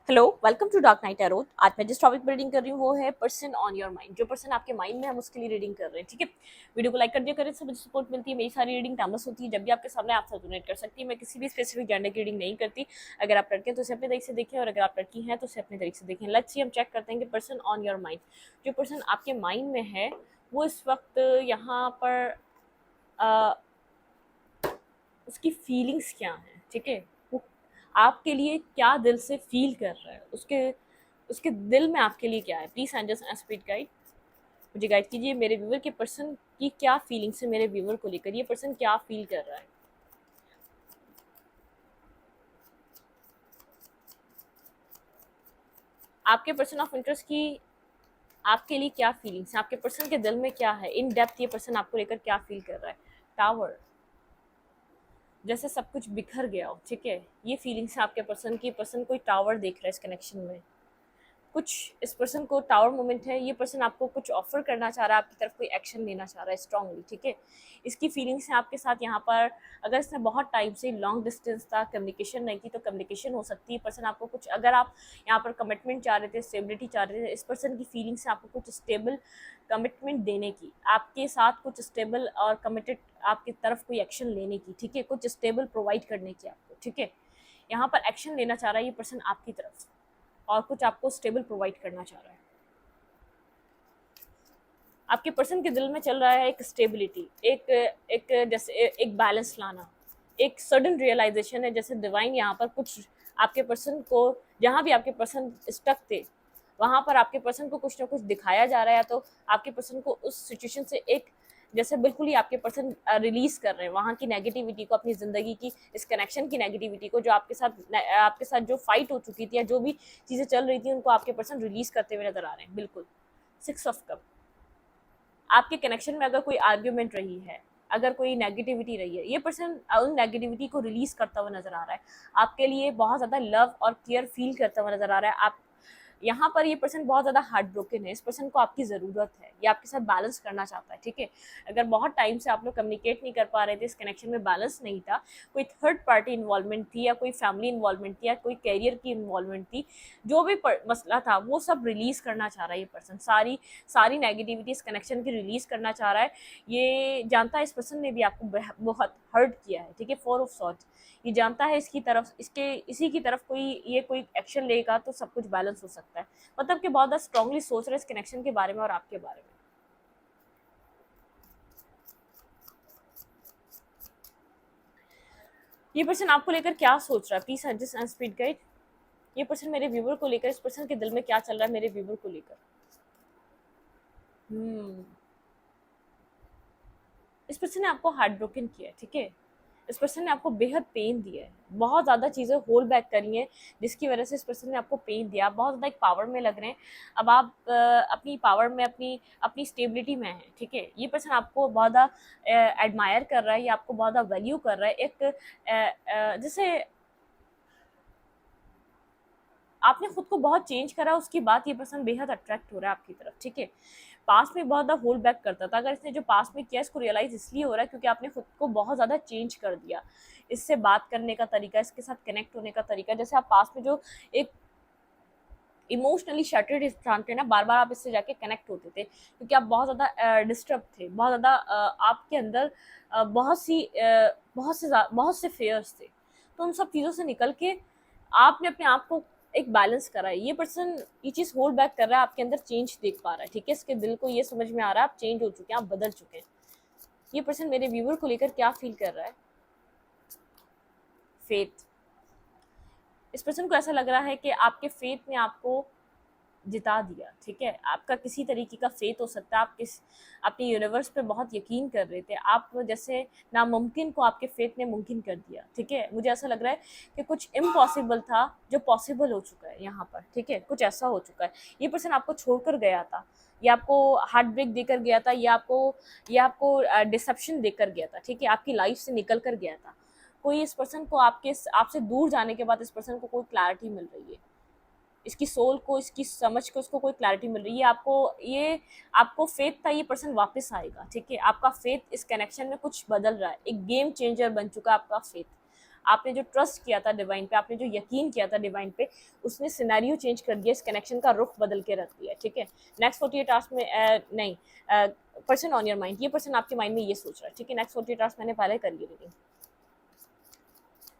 Hello, welcome to dark night arrow. आज मैं जिस टॉपिक पर रीडिंग कर रही हूँ वो है पर्सन ऑन योर माइंड। जो पर्सन आपके माइंड में हम उसके लिए रीडिंग कर रहे हैं। ठीक है, वीडियो को लाइक कर दिया करें, सब मुझे सपोर्ट मिलती है। मेरी सारी रीडिंग टाइमलेस होती है, जब भी आपके सामने आप सब डोनेट कर सकती है। मैं किसी भी स्पेसिफिक जेंडर की रीडिंग नहीं करती। अगर आप लड़के हैं तो उसे अपने तरीके से देखें, और अगर आप लड़की हैं तो उसे अपने तरीके से देखें। लेट्स सी, हम चेक करते हैं कि पर्सन ऑन योर माइंड, जो पर्सन आपके माइंड में है, वो इस वक्त यहाँ पर अ, उसकी फीलिंग्स क्या हैं। ठीक है, वो आपके लिए क्या दिल से फील कर रहा है, उसके उसके दिल में आपके लिए क्या है। Please angels and spirit guide मुझे गाइड कीजिए। मेरे व्यूवर के पर्सन की क्या फीलिंग्स है मेरे व्यूवर को लेकर, ये पर्सन क्या फील कर रहा है। आपके पर्सन ऑफ इंटरेस्ट की आपके लिए क्या फीलिंग्स है, आपके पर्सन के दिल में क्या है, इन डेप्थ ये पर्सन आपको लेकर क्या फील कर रहा है। टावर, जैसे सब कुछ बिखर गया हो। ठीक है, ये फीलिंग्स है आपके पर्सन की। पर्सन कोई टावर देख रहा है इस कनेक्शन में। कुछ इस पर्सन को टावर मोमेंट है। ये पर्सन आपको कुछ ऑफर करना चाह रहा है, आपकी तरफ कोई एक्शन लेना चाह रहा है स्ट्रांगली। ठीक है, इसकी फीलिंग्स है आपके साथ यहाँ पर। अगर इसने बहुत टाइम से लॉन्ग डिस्टेंस था, कम्युनिकेशन नहीं की, तो कम्युनिकेशन हो सकती है। पर्सन आपको कुछ, अगर आप यहाँ पर कमिटमेंट चाह रहे थे, स्टेबिलिटी चाह रहे थे, इस पर्सन की फीलिंग्स है आपको कुछ स्टेबल कमिटमेंट देने की, आपके साथ कुछ स्टेबल और कमिटेड आपकी तरफ कोई एक्शन लेने की। ठीक है, कुछ स्टेबल प्रोवाइड करने की आपको। ठीक है, यहाँ पर एक्शन लेना चाह रहा है ये पर्सन आपकी तरफ, और कुछ आपको स्टेबल प्रोवाइड करना चाह रहा है। आपके पर्सन के दिल में चल रहा है एक स्टेबिलिटी, एक एक जैसे एक बैलेंस लाना, एक सडन रियलाइजेशन है, जैसे डिवाइन यहाँ पर कुछ आपके पर्सन को, जहाँ भी आपके पर्सन स्टक थे वहां पर आपके पर्सन को कुछ ना कुछ दिखाया जा रहा है। तो आपके पर्सन को उस सिचुएशन से एक, जैसे बिल्कुल ही आपके पर्सन रिलीज कर रहे हैं वहाँ की नेगेटिविटी को, अपनी जिंदगी की इस कनेक्शन की नेगेटिविटी को, जो आपके साथ जो फाइट हो चुकी थी या जो भी चीजें चल रही थी, उनको आपके पर्सन रिलीज करते हुए नजर आ रहे हैं। बिल्कुल। 6 ऑफ कप, आपके कनेक्शन में अगर कोई आर्ग्यूमेंट रही है, अगर कोई नेगेटिविटी रही है, ये पर्सन उन नेगेटिविटी को रिलीज करता हुआ नजर आ रहा है। आपके लिए बहुत ज्यादा लव और केयर फील करता हुआ नजर आ रहा है। आप यहाँ पर, ये पर्सन बहुत ज़्यादा हार्ट ब्रोकन है। इस पर्सन को आपकी ज़रूरत है, ये आपके साथ बैलेंस करना चाहता है। ठीक है, अगर बहुत टाइम से आप लोग कम्युनिकेट नहीं कर पा रहे थे, इस कनेक्शन में बैलेंस नहीं था, कोई थर्ड पार्टी इन्वॉल्वमेंट थी, या कोई फैमिली इन्वॉल्वमेंट थी, या कोई कैरियर की इन्वॉल्वमेंट थी, जो भी मसला था वो सब रिलीज करना चाह रहा है ये पर्सन। सारी सारी नेगेटिविटी इस कनेक्शन की रिलीज करना चाह रहा है। ये जानता है इस पर्सन ने भी आपको बहुत हर्ट किया है। ठीक है, 4 ऑफ सॉर्ड्स, ये जानता है इसकी तरफ, इसके इसी की तरफ कोई एक्शन लेगा तो सब कुछ बैलेंस हो सकता है। मतलब कि बहुत ज़्यादा स्ट्रांगली सोच रहे हैं इस कनेक्शन के बारे में और आपके बारे में। ये पर्सन आपको लेकर क्या सोच रहा है, please adjust and speed guide. ये पर्सन मेरे व्यूवर को लेकर, इस पर्सन के दिल में क्या चल रहा है मेरे व्यूवर को लेकर। इस पर्सन ने आपको हार्ट ब्रोकन किया है। ठीक है, इस पर्सन ने आपको बेहद पेन दिया है, बहुत ज़्यादा चीज़ें होल्ड बैक करी हैं, जिसकी वजह से इस पर्सन ने आपको पेन दिया। आप बहुत ज़्यादा एक पावर में लग रहे हैं। अब आप अपनी पावर में, अपनी अपनी स्टेबिलिटी में हैं। ठीक है, ये पर्सन आपको बहुत ज़्यादा एडमायर कर रहा है, या आपको बहुत ज़्यादा वैल्यू कर रहा है। जैसे आपने खुद को बहुत चेंज करा, उसकी बात ये पर्सन बेहद अट्रैक्ट हो रहा है आपकी तरफ। ठीक है, पास में बहुत ज़्यादा होल्ड बैक करता था, अगर इसने जो पास में किया इसको रियलाइज इसलिए हो रहा है क्योंकि आपने खुद को बहुत ज़्यादा चेंज कर दिया। इससे बात करने का तरीका, इसके साथ कनेक्ट होने का तरीका, जैसे आप पास में जो एक इमोशनली शटर्ड इंसान थे ना, बार बार आप इससे जाके कनेक्ट होते थे क्योंकि आप बहुत ज़्यादा डिस्टर्ब थे, बहुत ज़्यादा आपके अंदर बहुत से फेयर्स थे। तो उन सब चीज़ों से निकल के आपने अपने आप को एक बैलेंस करा है। ये पर्सन ये चीज़ होल्ड बैक कर रहा है, आपके अंदर चेंज देख पा रहा है। ठीक है, इसके दिल को ये समझ में आ रहा है आप चेंज हो चुके हैं, आप बदल चुके हैं। ये पर्सन मेरे व्यूवर को लेकर क्या फील कर रहा है। फेथ, इस पर्सन को ऐसा लग रहा है कि आपके फेथ ने आपको जिता दिया। ठीक है, आपका किसी तरीके का फेथ हो सकता है, आप किस अपने यूनिवर्स पे बहुत यकीन कर रहे थे, आप जैसे नामुमकिन को आपके फेथ ने मुमकिन कर दिया। ठीक है, मुझे ऐसा लग रहा है कि कुछ इम्पॉसिबल था जो पॉसिबल हो चुका है यहाँ पर। ठीक है, कुछ ऐसा हो चुका है। ये पर्सन आपको छोड़कर गया था, या आपको हार्ट ब्रेक देकर गया था, या आपको डिसेप्शन देकर गया था। ठीक है, आपकी लाइफ से निकल कर गया था। कोई इस पर्सन को आपसे दूर जाने के बाद इस पर्सन को कोई क्लैरिटी मिल रही है, इसकी सोल को, इसकी समझ को, उसको कोई क्लैरिटी मिल रही है। आपको फेथ था ये पर्सन वापस आएगा। ठीक है, आपका फेथ इस कनेक्शन में कुछ बदल रहा है, एक गेम चेंजर बन चुका है आपका फेथ। आपने जो ट्रस्ट किया था डिवाइन पे, आपने जो यकीन किया था डिवाइन पे, उसने सिनेरियो चेंज कर दिया, इस कनेक्शन का रुख बदल के रख दिया, ठीक है। नेक्स्ट 48 आवर्स में नहीं, पर्सन ऑन योर माइंड, ये पर्सन आपके माइंड में ये सोच रहा है, ठीक है। नेक्स्ट 48 आवर्स मैंने पहले कर ली रीडिंग।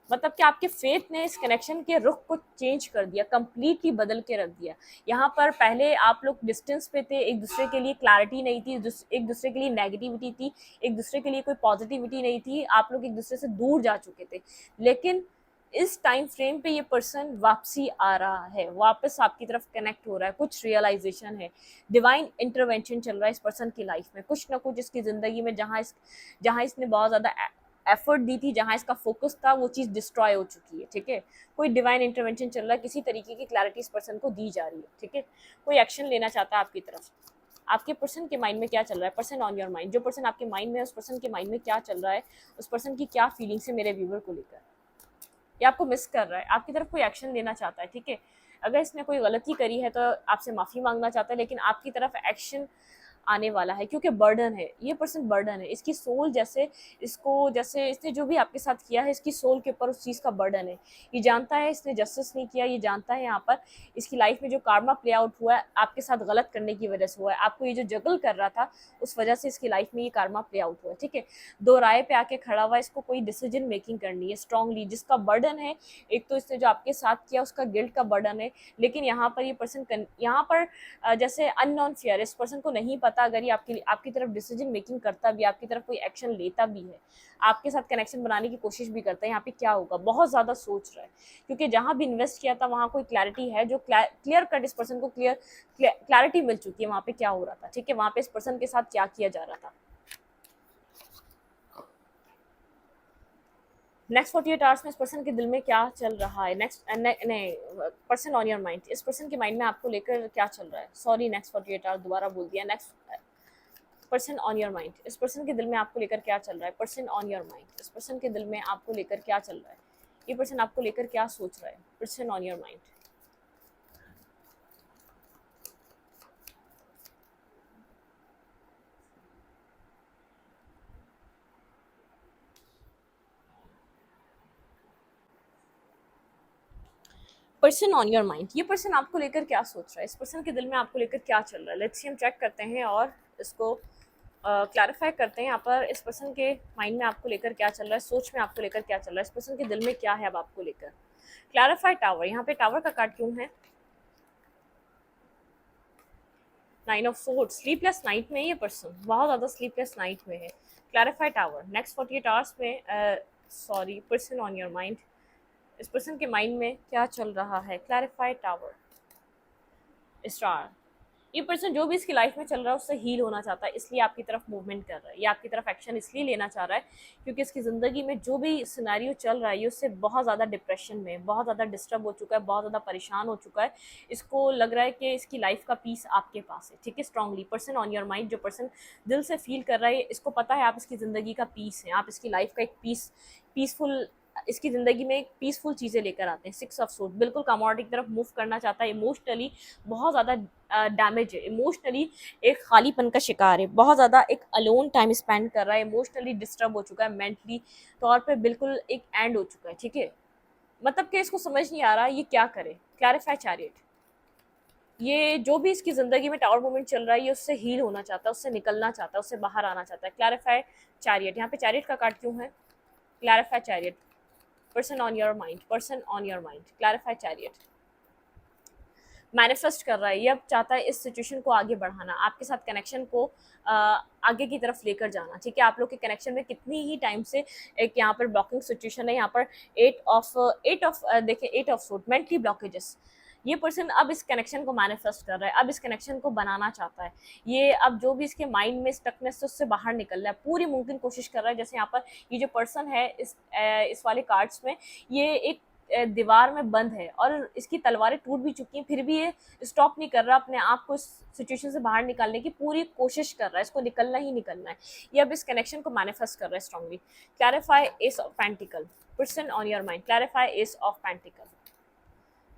मतलब कि आपके फेथ ने इस कनेक्शन के रुख को चेंज कर दिया, कंप्लीटली बदल के रख दिया। यहाँ पर पहले आप लोग डिस्टेंस पे थे, एक दूसरे के लिए क्लैरिटी नहीं थी, एक दूसरे के लिए नेगेटिविटी थी, एक दूसरे के लिए कोई पॉजिटिविटी नहीं थी, आप लोग एक दूसरे से दूर जा चुके थे। लेकिन इस टाइम फ्रेम पे ये पर्सन वापसी आ रहा है, वापस आपकी तरफ कनेक्ट हो रहा है, कुछ रियलाइजेशन है, डिवाइन इंटरवेंशन चल रहा है इस पर्सन की लाइफ में, कुछ ना कुछ इसकी ज़िंदगी में जहाँ इसने बहुत ज़्यादा एफर्ट दी थी, जहाँ इसका फोकस था, वो चीज़ डिस्ट्रॉय हो चुकी है, ठीक है। कोई डिवाइन इंटरवेंशन चल रहा है, किसी तरीके की क्लैरिटी इस पर्सन को दी जा रही है, ठीक है। कोई एक्शन लेना चाहता है आपकी तरफ। आपके पर्सन के माइंड में क्या चल रहा है, पर्सन ऑन योर माइंड, जो पर्सन आपके माइंड में है उस पर्सन के माइंड में क्या चल रहा है, उस पर्सन की क्या फीलिंग्स है मेरे व्यूवर को लेकर, या आपको मिस कर रहा है, आपकी तरफ कोई एक्शन लेना चाहता है, ठीक है। अगर इसने कोई गलती करी है तो आपसे माफ़ी मांगना चाहता है, लेकिन आपकी तरफ एक्शन आने वाला है, क्योंकि बर्डन है, ये पर्सन बर्डन है, इसकी सोल जैसे इसने जो भी आपके साथ किया है, इसकी सोल के ऊपर उस चीज़ का बर्डन है। ये जानता है इसने जस्टिस नहीं किया, ये जानता है यहाँ पर इसकी लाइफ में जो कार्मा प्ले आउट हुआ है आपके साथ गलत करने की वजह से हुआ है, आपको ये जो जगल कर रहा था उस वजह से इसकी लाइफ में ये कार्मा प्ले आउट हुआ है, ठीक है। दो राय पे आके खड़ा हुआ, इसको कोई डिसीजन मेकिंग करनी है स्ट्रांगली, जिसका बर्डन है, एक तो इसने जो आपके साथ किया उसका गिल्ट का बर्डन है, लेकिन यहाँ पर ये पर्सन यहाँ पर जैसे अननोन फियर, इस पर्सन को नहीं पता अगर ये आपकी तरफ डिसीजन मेकिंग करता भी, आपकी तरफ कोई एक्शन लेता भी है, आपके साथ कनेक्शन बनाने की कोशिश भी करता है, यहाँ पे क्या होगा, बहुत ज़्यादा सोच रहा है, क्योंकि जहाँ भी इन्वेस्ट किया था वहाँ कोई क्लैरिटी है, जो क्लियर कट इस पर्सन को क्लैरिटी मिल चुकी है वहाँ पे क्या हो रहा था, ठीक है, वहाँ पे इस पर्सन के साथ क्या किया जा रहा था। नेक्स्ट 48 आवर्स में इस पर्सन के दिल में क्या चल रहा है, पर्सन ऑन योर माइंड, इस पर्सन के माइंड में आपको लेकर क्या चल रहा है, सॉरी नेक्स्ट 48 आवर्स दोबारा बोल दिया। Next person on your mind, इस पर्सन के दिल में आपको लेकर क्या चल रहा है, पर्सन ऑन योर माइंड, इस पर्सन के दिल में आपको लेकर क्या चल रहा है, ये पर्सन आपको लेकर क्या सोच रहा है, person on your mind. Person on your mind, ये पर्सन आपको लेकर क्या सोच रहा है, इस पर्सन के दिल में आपको लेकर क्या चल रहा है, लेट्स सी, हम चेक करते हैं और इसको क्लैरिफाई करते हैं। यहाँ पर इस पर्सन के माइंड में आपको लेकर क्या चल रहा है, सोच में आपको लेकर क्या चल रहा है, इस पर्सन के दिल में क्या है अब आपको लेकर। क्लैरिफाई टावर, यहाँ पे टावर का कार्ड क्यों है, 9 ऑफ सोर्ड्स, स्लीपलेस नाइट में ये पर्सन बहुत ज़्यादा स्लीपलेस नाइट में है। क्लैरिफाई टावर, नेक्स्ट 48 आवर्स में sorry person on your mind, इस पर्सन के माइंड में क्या चल रहा है, क्लैरिफाई टावर, स्टार, ये पर्सन जो भी इसकी लाइफ में चल रहा है उससे हील होना चाहता है, इसलिए आपकी तरफ मूवमेंट कर रहा है, ये आपकी तरफ एक्शन इसलिए लेना चाह रहा है क्योंकि इसकी ज़िंदगी में जो भी सिनेरियो चल रहा है ये उससे बहुत ज़्यादा डिप्रेशन में, बहुत ज़्यादा डिस्टर्ब हो चुका है, बहुत ज़्यादा परेशान हो चुका है। इसको लग रहा है कि इसकी लाइफ का पीस आपके पास है, ठीक है। Strongly person on your mind, जो पर्सन दिल से फील कर रहा है, इसको पता है आप इसकी ज़िंदगी का पीस हैं, आप इसकी लाइफ का एक पीसफुल, इसकी ज़िंदगी में एक पीसफुल चीज़ें लेकर आते हैं। 6 ऑफ सोर्ड, बिल्कुल कमोडिटी की तरफ मूव करना चाहता है, इमोशनली बहुत ज़्यादा डैमेज है, इमोशनली एक खालीपन का शिकार है, बहुत ज़्यादा एक अलोन टाइम स्पेंड कर रहा है, इमोशनली डिस्टर्ब हो चुका है, मेंटली तौर पे बिल्कुल एक एंड हो चुका है, ठीक है। मतलब कि इसको समझ नहीं आ रहा ये क्या करे। क्लैरिफाई चैरियट, ये जो भी इसकी ज़िंदगी में टावर मूवमेंट चल रहा है ये उससे हील होना चाहता है, उससे निकलना चाहता है, उससे बाहर आना चाहता है। क्लैरिफाई चैरियट, यहाँ पे चैरियट का कार्ड क्यों है, clarify chariot, person on your mind, person on your mind, clarify chariot, manifest कर रहा है, ये अब चाहता है इस सिचुएशन को आगे बढ़ाना, आपके साथ कनेक्शन को आगे की तरफ लेकर जाना, ठीक है। आप लोग के कनेक्शन में कितनी ही टाइम से एक यहाँ पर ब्लॉकिंग सिचुएशन है, यहाँ पर देखिए 8 ऑफ सोर्ड, मेंटली ब्लॉकेजेस, ये पर्सन अब इस कनेक्शन को मैनिफेस्ट कर रहा है, अब इस कनेक्शन को बनाना चाहता है, ये अब जो भी इसके माइंड में स्टकनेस है उससे बाहर निकल रहा है, पूरी मुमकिन कोशिश कर रहा है। जैसे यहाँ पर ये जो पर्सन है इस वाले कार्ड्स में ये एक दीवार में बंद है और इसकी तलवारें टूट भी चुकी हैं, फिर भी ये स्टॉप नहीं कर रहा, अपने आप को इस सिचुएशन से बाहर निकालने की पूरी कोशिश कर रहा है, इसको निकलना ही निकलना है, ये अब इस कनेक्शन को मैनिफेस्ट कर रहा है strongly. Clarify S of pentacle, person on your mind, clarify S of pentacle,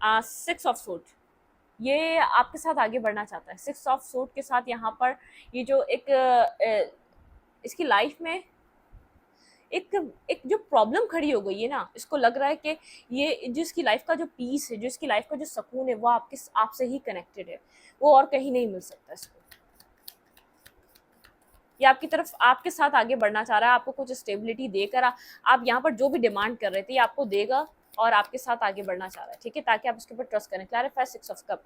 6 of sword, ये आपके साथ आगे बढ़ना चाहता है। 6 ऑफ सोर्ड के साथ यहाँ पर ये जो एक इसकी लाइफ में एक एक जो प्रॉब्लम खड़ी हो गई है ना, इसको लग रहा है कि ये जिसकी लाइफ का जो पीस है, जिसकी लाइफ का जो सुकून है, वो आपसे ही कनेक्टेड है, वो और कहीं नहीं मिल सकता इसको। ये आपकी तरफ आपके साथ आगे बढ़ना चाह रहा है, आपको कुछ स्टेबिलिटी देकर आप यहाँ पर जो भी डिमांड कर रहे थे ये आपको देगा और आपके साथ आगे बढ़ना चाह रहा है, ठीक है, ताकि आप उसके ऊपर ट्रस्ट करें। Clarify 6 of cup.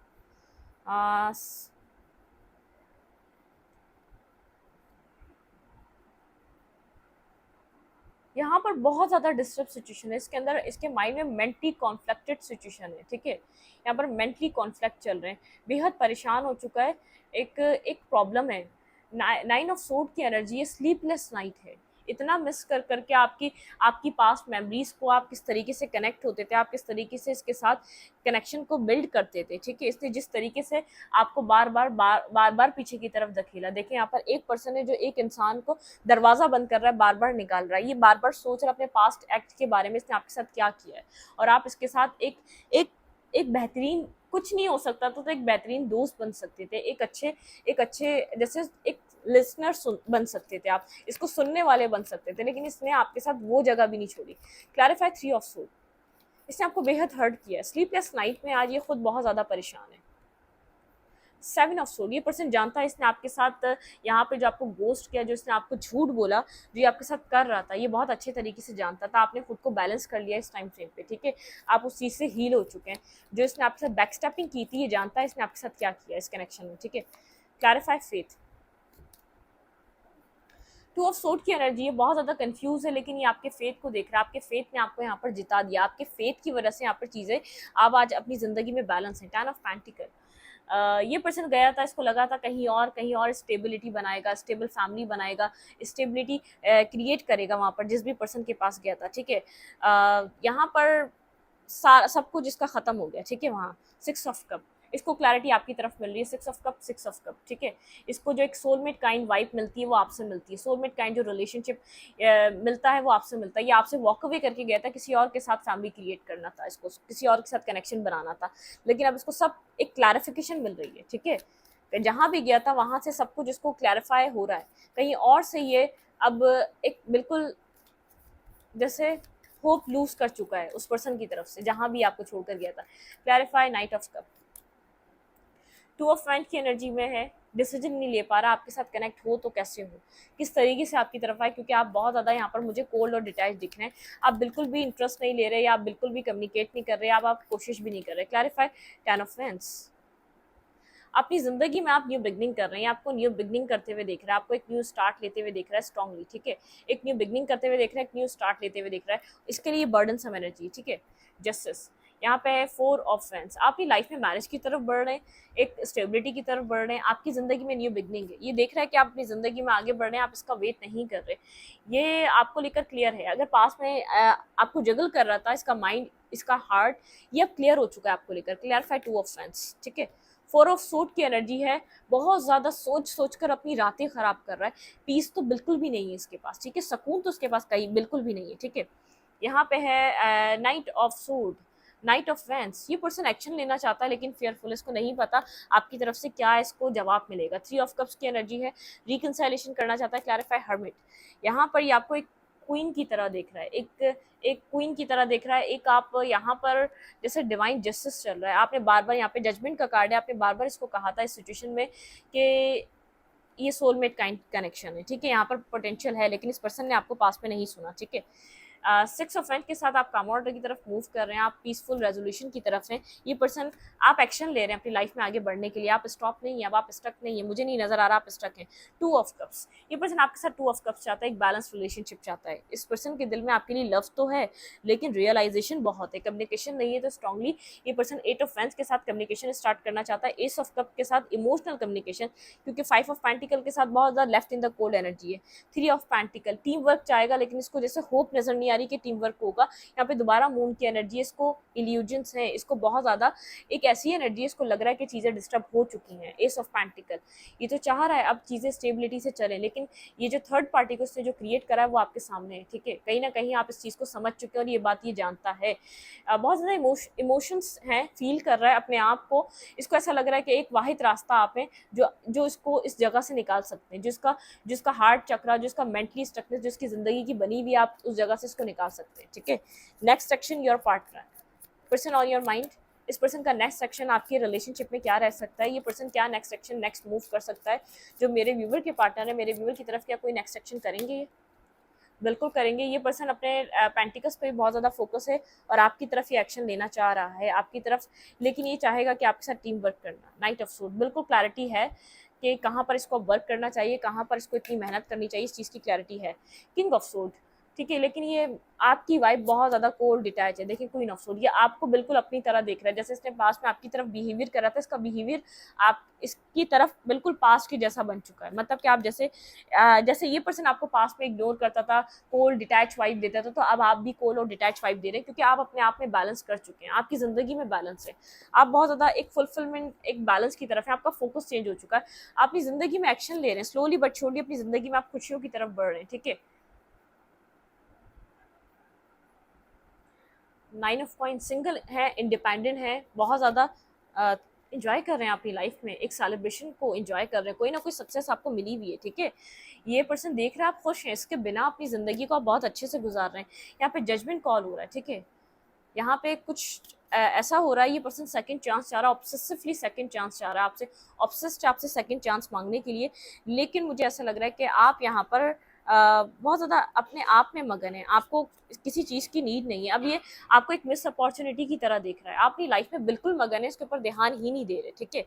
यहाँ पर बहुत ज़्यादा डिस्टर्ब सिचुएशन है इसके अंदर, इसके माइंड में मेंटली कॉन्फ्लिक्टेड सिचुएशन है, ठीक है, यहाँ पर मेंटली कॉन्फ्लिक्ट चल रहे हैं, बेहद परेशान हो चुका है, एक एक प्रॉब्लम है। 9 ऑफ सोर्ड की एनर्जी है, स्लीपलेस नाइट है, इतना मिस कर करके आपकी आपकी पास्ट मेमोरीज को आप किस तरीके से कनेक्ट होते थे, आप किस तरीके से इसके साथ कनेक्शन को बिल्ड करते थे, ठीक है, इसने जिस तरीके से आपको बार बार पीछे की तरफ धकेला। देखिए यहाँ पर एक पर्सन है जो एक इंसान को दरवाजा बंद कर रहा है, बार बार निकाल रहा है, ये बार बार सोच रहा है अपने पास्ट एक्ट के बारे में, इसने आपके साथ क्या किया है, और आप इसके साथ एक एक बेहतरीन, कुछ नहीं हो सकता तो एक बेहतरीन दोस्त बन सकते थे, एक अच्छे जैसे एक लिसनर बन सकते थे, आप इसको सुनने वाले बन सकते थे, लेकिन इसने आपके साथ वो जगह भी नहीं छोड़ी। क्लैरिफाई 3 ऑफ सोर्ड, इसने आपको बेहद हर्ट किया। स्लीपलेस नाइट में आज ये खुद बहुत ज़्यादा परेशान है। 7 ऑफ सोर्ड, ये पर्सन जानता है इसने आपके साथ यहाँ पे जो आपको गोस्ट किया, जो इसने आपको झूठ बोला, जो ये आपके साथ कर रहा था, ये बहुत अच्छे तरीके से जानता था। आपने खुद को बैलेंस कर लिया इस टाइम फ्रेम पे, ठीक है, आप उस चीज़ से हील हो चुके हैं। जो इसने आपके साथ बैकस्टेपिंग की थी, ये जानता है इसने आपके साथ क्या किया इस कनेक्शन में, ठीक है। क्लैरिफाई फेथ, 2 ऑफ सोर्ड की एनर्जी है, बहुत ज़्यादा कंफ्यूज है, लेकिन ये आपके फेथ को देख रहा है, आपके फेथ ने आपको यहाँ पर जिता दिया, आपके फेथ की वजह से यहाँ पर चीज़ें आप आज अपनी ज़िंदगी में बैलेंस है। 10 ऑफ पेंटिकल, ये पर्सन गया था, इसको लगा था कहीं और स्टेबिलिटी बनाएगा, स्टेबल फैमिली बनाएगा, स्टेबिलिटी क्रिएट करेगा वहाँ पर जिस भी पर्सन के पास गया था, ठीक है। यहाँ पर सारा सब कुछ इसका ख़त्म हो गया, ठीक है। वहाँ 6 ऑफ कप, इसको क्लैरिटी आपकी तरफ मिल रही है। 6 ऑफ कप, ठीक है, इसको जो एक सोलमेट काइंड वाइब मिलती है वो आपसे मिलती है, सोलमेट काइंड जो रिलेशनशिप मिलता है वो आपसे मिलता है। ये आपसे वॉक अवे करके गया था, किसी और के साथ फैमिली क्रिएट करना था, इसको किसी और के साथ कनेक्शन बनाना था, लेकिन अब इसको सब एक क्लैरिफिकेशन मिल रही है, ठीक है। जहाँ भी गया था वहाँ से सब कुछ इसको क्लैरिफाई हो रहा है, कहीं और से ये अब एक बिल्कुल जैसे होप लूज कर चुका है उस पर्सन की तरफ से जहां भी आपको छोड़कर गया था। Clarify 9 of cup, 2 of wand की एनर्जी में है, डिसीजन नहीं ले पा रहा, आपके साथ कनेक्ट हो तो कैसे हो, किस तरीके से आपकी तरफ आए, क्योंकि आप बहुत ज़्यादा यहाँ पर मुझे कोल्ड और डिटैच दिख रहे हैं, आप बिल्कुल भी इंटरेस्ट नहीं ले रहे, या आप बिल्कुल भी कम्युनिकेट नहीं कर रहे, आप कोशिश भी नहीं कर रहे। क्लैरिफाई 10 ऑफ वैंड्स, अपनी ज़िंदगी में आप न्यू बिगनिंग कर रहे हैं, आपको न्यू बिगनिंग करते हुए देख रहा है, आपको एक न्यू स्टार्ट लेते हुए देख रहा है स्ट्रांगली, ठीक है, एक न्यू बिगनिंग करते हुए देख रहा है, एक न्यू स्टार्ट लेते हुए देख रहा है, इसके लिए बर्डन सम एनर्जी, ठीक है। जस्टिस, यहाँ पे है 4 ऑफ वैंड्स, आप अपनी लाइफ में मैरिज की तरफ बढ़ रहे हैं, एक स्टेबिलिटी की तरफ बढ़ रहे हैं, आपकी ज़िंदगी में न्यू बिगनिंग है, ये देख रहा है कि आप अपनी ज़िंदगी में आगे बढ़ रहे हैं, आप इसका वेट नहीं कर रहे, ये आपको लेकर क्लियर है। अगर पास में आपको जगल कर रहा था इसका माइंड, इसका हार्ट, ये अब क्लियर हो चुका है आपको लेकर। क्लियरफाई 2 ऑफ वैंड्स, ठीक है। 4 ऑफ सूट की एनर्जी है, बहुत ज़्यादा सोच कर अपनी रातें ख़राब कर रहा है, पीस तो बिल्कुल भी नहीं है इसके पास, ठीक है, सुकून तो उसके पास कहीं बिल्कुल भी नहीं है, ठीक है। यहाँ पे है नाइट ऑफ वैंड्स, ये पर्सन एक्शन लेना चाहता है लेकिन फेयरफुल, इसको नहीं पता आपकी तरफ से क्या इसको जवाब मिलेगा। 3 ऑफ कप्स की एनर्जी है, रिकन्साइलेशन करना चाहता है। क्लैरिफाई हर्मिट, यहाँ पर ये आपको एक क्वीन की तरह देख रहा है, एक क्वीन की तरह देख रहा है, एक आप यहाँ पर जैसे डिवाइन जस्टिस चल रहा है, आपने बार बार यहाँ पे जजमेंट का कार्ड है, आपने बार बार इसको कहा था इस सिचुएशन में कि ये सोलमेट काइंड कनेक्शन है, ठीक है, यहाँ पर पोटेंशियल है, लेकिन इस पर्सन ने आपको पास में नहीं सुना, ठीक है। 6 ऑफ वैंड के साथ आप काम ऑर्डर की तरफ मूव कर रहे हैं, आप पीसफुल रेजोल्यूशन की तरफ हैं, ये पर्सन आप एक्शन ले रहे हैं अपनी लाइफ में आगे बढ़ने के लिए, आप स्टॉप नहीं है, अब आप स्टक नहीं है, मुझे नहीं नजर आ रहा आप स्टक हैं। 2 ऑफ कप्स, ये पर्सन आपके साथ 2 ऑफ कप्स चाहता है, एक बैलेंस रिलेशनशिप चाहता है, इस पर्सन के दिल में आपके लिए लव तो है लेकिन रियलाइजेशन बहुत है, कम्युनिकेशन नहीं है, तो स्ट्रांगली ये पर्सन 8 ऑफ वैंड्स के साथ कम्युनिकेशन स्टार्ट करना चाहता है, एस ऑफ कप के साथ इमोशनल कम्युनिकेशन, क्योंकि 5 ऑफ पेंटिकल के साथ बहुत ज़्यादा left in the cold energy है। 3 ऑफ पेंटिकल, टीम वर्क चाहेगा, लेकिन इसको जैसे होप नजर नहीं आ रही कि टीम वर्क होगा। यहाँ पे दोबारा मून की एनर्जी, इसको इल्यूजन्स है, इसको बहुत ज़्यादा एक ऐसी एनर्जी, इसको लग रहा है कि चीज़ें डिस्टर्ब हो चुकी हैं। एस ऑफ पेंटिकल, ये तो चाह रहा है अब चीज़ें स्टेबिलिटी से चलें, लेकिन ये जो थर्ड पार्टी को उसने जो क्रिएट करा है वो आपके सामने है, ठीक है। कहीं ना कहीं आप इस चीज़ को समझ चुके हैं और ये बात ये जानता है। बहुत ज़्यादा इमोशंस हैं, फील कर रहा है अपने आप को, इसको ऐसा लग रहा है कि एक वाहिद रास्ता आप हैं जो जो इसको इस जगह से निकाल सकते हैं, जिसका हार्ट चक्रा, जिसका मेंटली स्ट्रक्चर, जिसकी ज़िंदगी की बनी हुई, आप उस जगह से इसको निकाल सकते हैं, ठीक है। Next section, your partner, person on your mind. इस पर्सन का नेक्स्ट सेक्शन आपके रिलेशनशिप में क्या रह सकता है, ये पर्सन क्या नेक्स्ट सेक्शन नेक्स्ट मूव कर सकता है। जो मेरे व्यूवर के पार्टनर है, मेरे व्यूवर की तरफ क्या कोई नेक्स्ट सेक्शन करेंगे? ये बिल्कुल करेंगे। ये पर्सन अपने पेंटिकल्स पे बहुत ज़्यादा फोकस है और आपकी तरफ ये एक्शन लेना चाह रहा है आपकी तरफ, लेकिन ये चाहेगा कि आपके साथ टीम वर्क करना। नाइट ऑफ सूट, बिल्कुल क्लैरिटी है कि कहाँ पर इसको वर्क करना चाहिए, कहाँ पर इसको इतनी मेहनत करनी चाहिए, इस चीज़ की क्लैरिटी है। किंग ऑफ सूट, ठीक है, लेकिन ये आपकी वाइब बहुत ज़्यादा कोल्ड डिटैच है। देखिए क्वीन ऑफ सूट, ये आपको बिल्कुल अपनी तरह देख रहा है, जैसे इसने पास्ट में आपकी तरफ बिहेवियर करा था, इसका बिहेवियर आप इसकी तरफ बिल्कुल पास्ट के जैसा बन चुका है। मतलब कि आप जैसे ये पर्सन आपको पास्ट में इग्नोर करता था, कोल्ड डिटैच वाइब देता था, तो अब आप भी कोल्ड और डिटैच वाइब दे रहे हैं, क्योंकि आप अपने आप में बैलेंस कर चुके हैं, आपकी ज़िंदगी में बैलेंस है, आप बहुत ज़्यादा एक फुलफिलमेंट, एक बैलेंस की तरफ है, आपका फोकस चेंज हो चुका है, आप अपनी ज़िंदगी में एक्शन ले रहे हैं, स्लोली बट श्योरली अपनी ज़िंदगी में आप खुशियों की तरफ बढ़ रहे हैं, ठीक है। नाइन ऑफ कॉइन, सिंगल है, इंडिपेंडेंट है, बहुत ज़्यादा इंजॉय कर रहे हैं अपनी लाइफ में, एक सेलिब्रेशन को इंजॉय कर रहे हैं, कोई ना कोई सक्सेस आपको मिली हुई है, ठीक है। ये पर्सन देख रहा है आप खुश हैं, इसके बिना अपनी ज़िंदगी को आप बहुत अच्छे से गुजार रहे हैं। यहाँ पे जजमेंट कॉल हो रहा है, ठीक है। यहाँ पे कुछ ऐसा हो रहा है, ये पर्सन सेकंड चांस चाह रहा है, ऑब्सेसिवली सेकंड चांस चाह रहा है आपसे, ऑब्सेस्ड आपसे सेकंड चांस मांगने के लिए। लेकिन मुझे ऐसा लग रहा है कि आप यहाँ पर बहुत ज़्यादा अपने आप में मगन है, आपको किसी चीज़ की नीड नहीं है। अब ये आपको एक मिस अपॉर्चुनिटी की तरह देख रहा है, आप अपनी लाइफ में बिल्कुल मगन है, इसके ऊपर ध्यान ही नहीं दे रहे, ठीक है।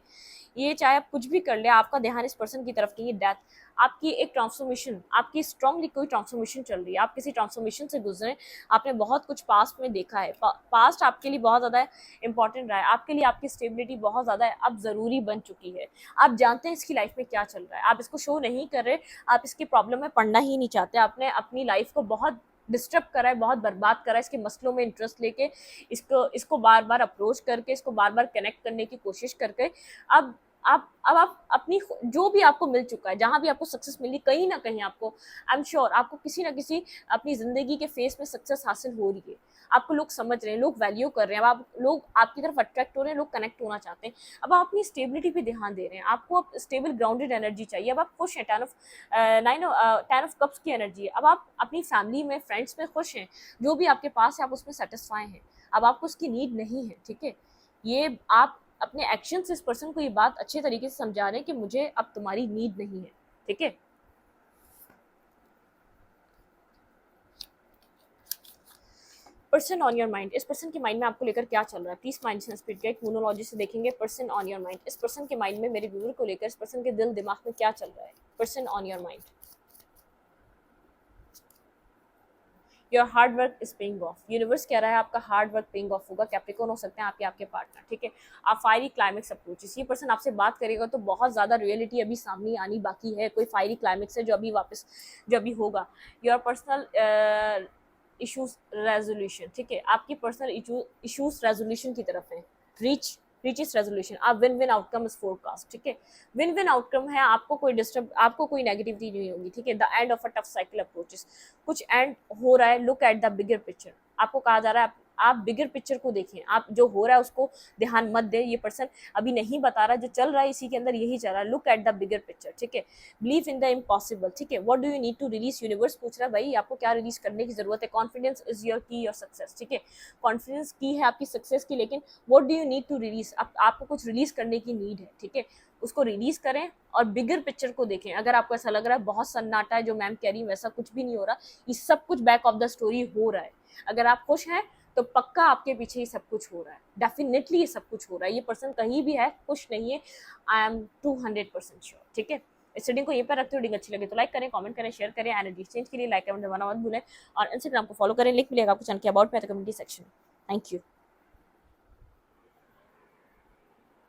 ये चाहे आप कुछ भी कर ले, आपका ध्यान इस पर्सन की तरफ नहीं है। डेथ, आपकी एक ट्रांसफॉर्मेशन, आपकी स्ट्रांगली कोई ट्रांसफॉर्मेशन चल रही है, आप किसी ट्रांसफॉर्मेशन से गुजरे, आपने बहुत कुछ पास्ट में देखा है, पास्ट आपके लिए बहुत ज़्यादा इंपॉर्टेंट रहा है, आपके लिए आपकी स्टेबिलिटी बहुत ज़्यादा अब ज़रूरी बन चुकी है। आप जानते हैं इसकी लाइफ में क्या चल रहा है, आप इसको शो नहीं कर रहे, आप इसकी प्रॉब्लम में पढ़ना ही नहीं चाहते, आपने अपनी लाइफ को बहुत डिस्टर्ब करा है, बहुत बर्बाद करा है, इसके मसलों में इंटरेस्ट लेके, इसको बार बार अप्रोच करके, इसको बार बार कनेक्ट करने की कोशिश करके, अब आप अपनी जो भी आपको मिल चुका है, जहाँ भी आपको सक्सेस मिली, कहीं ना कहीं आपको, आई एम श्योर आपको किसी ना किसी अपनी ज़िंदगी के फेस में सक्सेस हासिल हो रही है, आपको लोग समझ रहे हैं, लोग वैल्यू कर रहे हैं, अब लोग आपकी तरफ अट्रैक्ट हो रहे हैं, लोग कनेक्ट होना चाहते हैं। अब आप अपनी स्टेबिलिटी पे ध्यान दे रहे हैं, आपको अब स्टेबल ग्राउंडेड एनर्जी चाहिए, अब आप खुश हैं, टेन ऑफ कप्स की एनर्जी है, अब आप अपनी फैमिली में, फ्रेंड्स में खुश हैं, जो भी आपके पास है आप उसमें सेटिस्फाई हैं, अब आपको उसकी नीड नहीं है, ठीक है। ये आप अपने एक्शन से इस पर्सन को ये बात अच्छे तरीके से समझा रहे हैं कि मुझे अब तुम्हारी नीड नहीं है, ठीक है। पर्सन ऑन योर माइंड, इस पर्सन के माइंड में आपको लेकर क्या चल रहा है, प्लीज माइंड से स्पिरिट गाइड मोनोलॉजी से देखेंगे। पर्सन ऑन योर माइंड, इस पर्सन के माइंड में, मेरे व्यूअर को लेकर इस पर्सन के दिल दिमाग में क्या चल रहा है। Person on your mind, your hard work is paying off, universe कह रहा है आपका हार्ड वर्क पेइंग ऑफ होगा। कैप्रिकॉर्न हो सकते हैं आपके पार्टनर, ठीक है। आप फायरी क्लाइमेक्स अप्रोचेस, ये पर्सन आपसे बात करेगा तो बहुत ज़्यादा रियलिटी अभी सामने आनी बाकी है, कोई फायरी क्लाइमेक्स है जो अभी होगा। योर पर्सनल इशूज रेजोल्यूशन, ठीक है, आपकी पर्सनल इशूज रेजोल्यूशन की तरफ है। रीचेस रेजोल्यूशन, आप win win outcome is forecast, ठीक है। विन विन आउटकम है, आपको कोई नेगेटिविटी नहीं होगी, ठीक है। The end of a tough cycle approaches, कुछ एंड हो रहा है, look at the bigger picture, आपको कहा जा रहा है आप बिगर पिक्चर को देखें, आप जो हो रहा है उसको ध्यान मत दें। ये पर्सन अभी नहीं बता रहा, जो चल रहा है इसी के अंदर यही चल रहा है। Look at the bigger picture, ठीक है। बिलीव इन द इम्पॉसिबल, ठीक है। What do you need to release, universe पूछ रहा है भाई आपको क्या रिलीज करने की जरूरत है। Confidence is your key, your success, ठीक है। कॉन्फिडेंस की है आपकी सक्सेस की, लेकिन what do you need to release, आपको कुछ रिलीज करने की नीड है, ठीक है। उसको रिलीज करें और बिगर पिक्चर को देखें। अगर आपको ऐसा लग रहा है बहुत सन्नाटा है, जो मैम कह रही है वैसा कुछ भी नहीं हो रहा, ये सब कुछ बैक ऑफ द स्टोरी हो रहा है। अगर आप खुश हैं तो पक्का आपके पीछे ही सब कुछ हो रहा है, डेफिनेटली ये सब कुछ हो रहा है। ये पर्सन कहीं भी है खुश नहीं है, आई एम 200% श्योर, ठीक है। इस रीडिंग को ये पर रखते, रीडिंग अच्छी लगे तो लाइक करें, कमेंट करें, शेयर करें। एनर्जी एक्सचेंज के लिए लाइक कमेंट दबाना मत भूलें और इंस्टाग्राम को फॉलो करें। लिंक मिलेगा आपको चैनल के अबाउट में कम्युनिटी सेक्शन। Thank you.